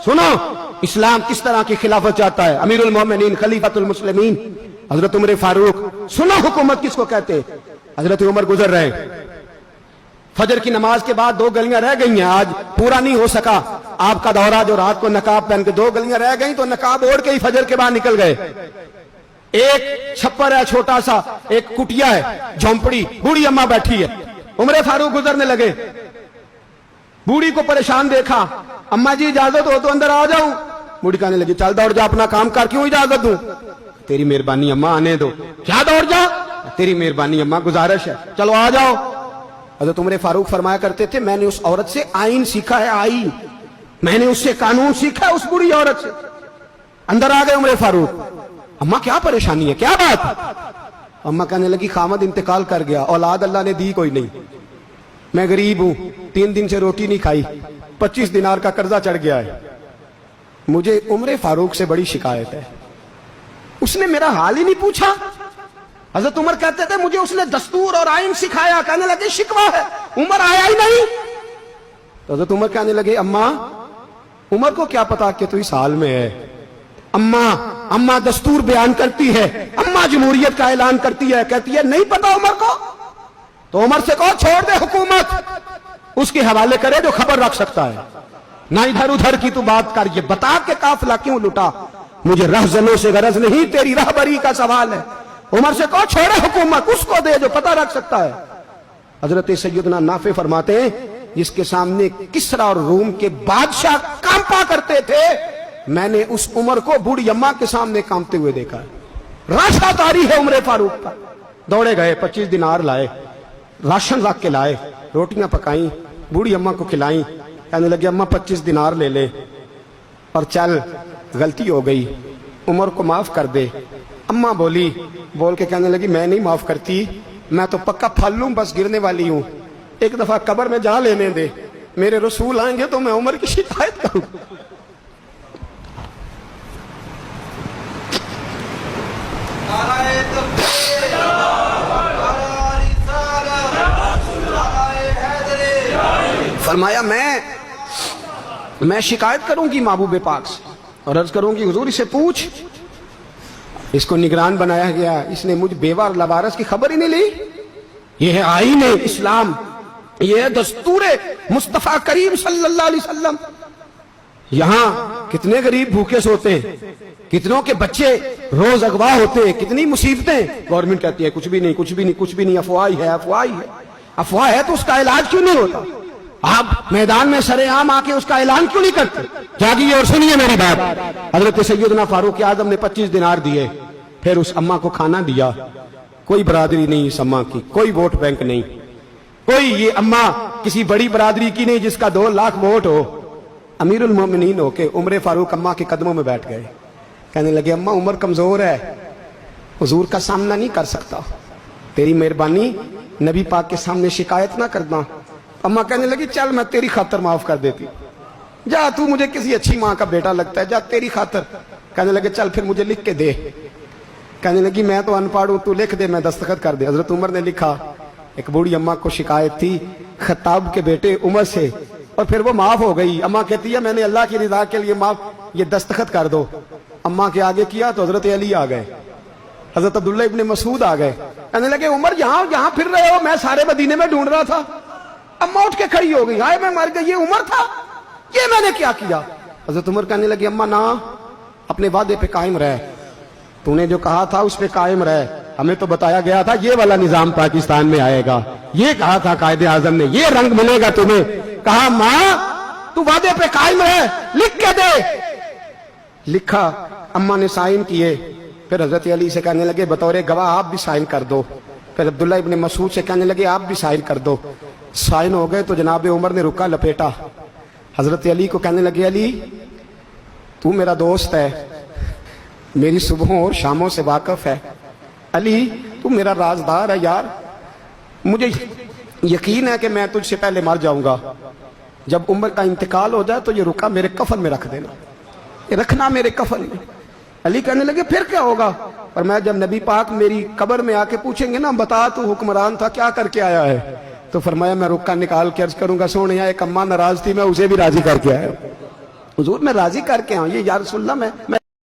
सुनो इस्लाम किस तरह की खिलाफत चाहता है। अमीरुल मोमिनीन खलीफतुल मुस्लिमीन हजरत उमर फारूक। सुनो हुकूमत किसको कहते हैं। हजरत उमर गुजर रहे, फजर की नमाज के बाद 2 गलियां रह गई हैं, आज पूरा नहीं हो सका आपका दौरा, जो रात को नकाब पहन के 2 गलियां रह गई तो नकाब ओढ़ के ही फजर के बाद निकल गए। एक छप्पर है छोटा सा, एक कुटिया है, झोंपड़ी, बूढ़ी अम्मा बैठी है। उमर फारूक गुजरने लगे, बूढ़ी को परेशान देखा, अम्मा जी इजाजत हो तो अंदर आ जाऊं। बूढ़ी कहने लगी चल दौड़ जा, अपना काम कर, क्यों इजाजत दूं। तेरी मेहरबानी अम्मा आने दो। क्या दौड़ जा, तेरी मेहरबानी अम्मा गुजारिश है, चलो आ जाओ। हज़रत उमर फारूक फरमाया करते थे मैंने उस औरत से आईन सीखा है, आईन, मैंने उससे कानून सीखा है, उस बुरी औरत से। अंदर आ गए उमर फारूक, अम्मा क्या परेशानी है, क्या बात। अम्मा कहने लगी खामद इंतकाल कर गया, औलाद अल्लाह ने दी कोई नहीं, मैं गरीब हूं, 3 दिन से रोटी नहीं खाई, 25 दिनार का कर्जा चढ़ गया है, मुझे उमर फारूक से बड़ी शिकायत है। उसने मेरा हाल ही नहीं पूछा। हजरत उमर कहते थे मुझे उसने दस्तूर और आइन सिखाया। कहने लगे शिकवा है, उमर आया ही नहीं। तो हजरत उमर कहने लगे अम्मा, उमर को क्या पता कि तू इस हाल में है। अम्मा दस्तूर बयान करती है, अम्मा जमहूरियत का ऐलान करती है, कहती है नहीं पता उमर को। तो उमर से कहो छोड़ दे हुकूमत, उसके हवाले करे जो खबर रख सकता है, ना इधर उधर की तू बात कर, ये बता के काफिला क्यों लुटा, मुझे रहजनों से गरज नहीं, तेरी रहबरी का सवाल है। उमर से कहो छोड़े हुकूमत, उसको दे जो पता रख सकता है। हजरत सैयदना नाफे फरमाते हैं जिसके सामने किसरा और रूम के बादशाह कांपा करते थे, मैंने उस उमर को बूढ़ी अम्मा के सामने कांपते हुए देखा है। राशा तारी है उमर फारूक का। दौड़े गए, 25 दिनार लाए, राशन रख के लाए, रोटियां पकाई, बूढ़ी अम्मा को खिलाई। कहने लगे अम्मा 25 दिनार ले ले और चल, गलती हो गई, उमर को माफ कर दे। अम्मा बोल के कहने लगी मैं नहीं माफ करती, मैं तो पक्का फल लूं, बस गिरने वाली हूं, एक दफा कब्र में जा लेने दे, मेरे रसूल आएंगे तो मैं उमर की शिकायत करूं। फरमाया मैं शिकायत करूंगी महबूब पाक से और अर्ज करूंगी हुजूर इसे पूछ, इसको निगरान बनाया गया, इसने मुझ बेवा और लवारस की खबर ही नहीं ली। यह है आईन इस्लाम, यह है दस्तूर मुस्तफा करीम सल्लल्लाहु अलैहि वसल्लम। यहां कितने गरीब भूखे सोते हैं, कितनों के बच्चे रोज अगवा होते हैं, कितनी मुसीबतें। गवर्नमेंट कहती है कुछ भी नहीं, कुछ भी नहीं, कुछ भी नहीं, अफवाह ही है, अफवाह ही है। अफवाह है तो उसका इलाज क्यों नहीं होता। आप मैदान में सरेआम आके उसका ऐलान क्यों नहीं करते। जागिए और सुनिए मेरी बात। हजरत सैयदना फारूक आजम ने 25 दिनार दिए, फिर उस अम्मा को खाना दिया। कोई बरादरी नहीं इस अम्मा की, कोई वोट बैंक नहीं, कोई ये अम्मा किसी बड़ी बरादरी की नहीं जिसका 2 लाख वोट हो। अमीरुल मोमिनीन होके उमर फारूक अम्मा के कदमों में बैठ गए। कहने लगे अम्मा उमर कमजोर है, हुजूर का सामना नहीं कर सकता, तेरी मेहरबानी नबी पाक के सामने शिकायत ना करना। अम्मा कहने लगी चल मैं तेरी खातर माफ कर देती, जा तू मुझे किसी अच्छी माँ का बेटा लगता है, जा तेरी खातर। कहने लगे चल फिर मुझे लिख के दे। कहने लगी मैं तो अनपढ़ हूं, तू लिख दे मैं दस्तखत कर दे। हजरत उमर ने लिखा। एक बूढ़ी अम्मा को शिकायत थी खत्ताब के बेटे उमर से, और फिर वो माफ हो गई। अम्मा कहती है मैंने अल्लाह की रिजा के लिए माफ, ये दस्तखत कर दो। अम्मा के आगे किया तो हजरत अली आ गए, हजरत अब्दुल्ला इब्ने मसूद आ गए। कहने लगे उमर यहाँ फिर रहे हो, मैं सारे मदीने में ढूंढ रहा था। अम्मा उठ के खड़ी हो गई, हाय मैं मर गई, ये उमर था, ये मैंने क्या किया। हजरत उमर कहने लगे अम्मा ना, अपने वादे पे कायम रह, तूने जो कहा था उस पे कायम रह, हमें तो बताया गया था ये वाला निजाम पाकिस्तान में आएगा, ये कहा था कायदे आजम ने, ये रंग मिलेगा तुम्हें। कहा माँ तू वादे पे कायम रह, लिख के दे। लिखा, अम्मा ने साइन किए। फिर हजरत अली से कहने लगे बतौर गवाह आप भी साइन कर दो। फिर अब्दुल्ला इब्ने मसूद से कहने लगे आप भी साइन कर दो। साइन हो गए तो जनाब उमर ने रुका लपेटा। हजरत अली को कहने लगे अली तू मेरा दोस्त है, मेरी सुबहों और शामों से वाकिफ है, अली तू मेरा राजदार है यार, मुझे यकीन है कि मैं तुझसे पहले मर जाऊंगा, जब उमर का इंतकाल हो जाए तो ये रुका मेरे कफन में रख देना, ये रखना मेरे कफन में। अली कहने लगे फिर क्या होगा। पर मैं जब नबी पाक मेरी कब्र में आके पूछेंगे ना बता तू हुक्मरान था क्या करके आया है, तो फरमाया मैं रुक्का निकाल के अर्ज करूंगा सोने एक अम्मा नाराज थी मैं उसे भी राजी करके आया। حضور میں راضی کر کے آؤں، یہ یا رسول اللہ میں